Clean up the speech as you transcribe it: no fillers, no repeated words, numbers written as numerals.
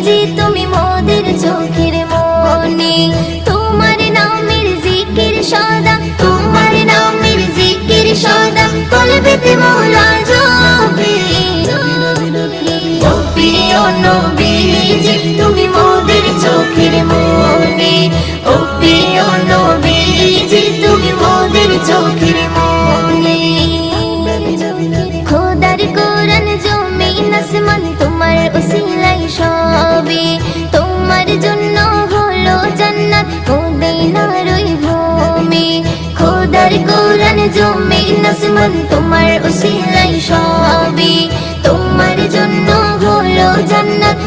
যে তুমি মোদের চোখের মনি। তোমার নামের জিকির সদা, তোমার নামের জিকির সদা কলবেতে মৌলা জপে। ও প্রিয় নবীজি তুমি মোদের চোখের মনি। ও প্রিয় নবীজি তুমি মোদের চোখের মনি। খোদার কোরআন জমিন আসমান তোমার উসিলাই সবে। তোমার জন্য হলো জান্নাত মদিনার ওই ভূমি। খোদার কোরআন জমিন আসমান তোমার উসিলাই সবে। তোমার জন্য হলো জান্নাত।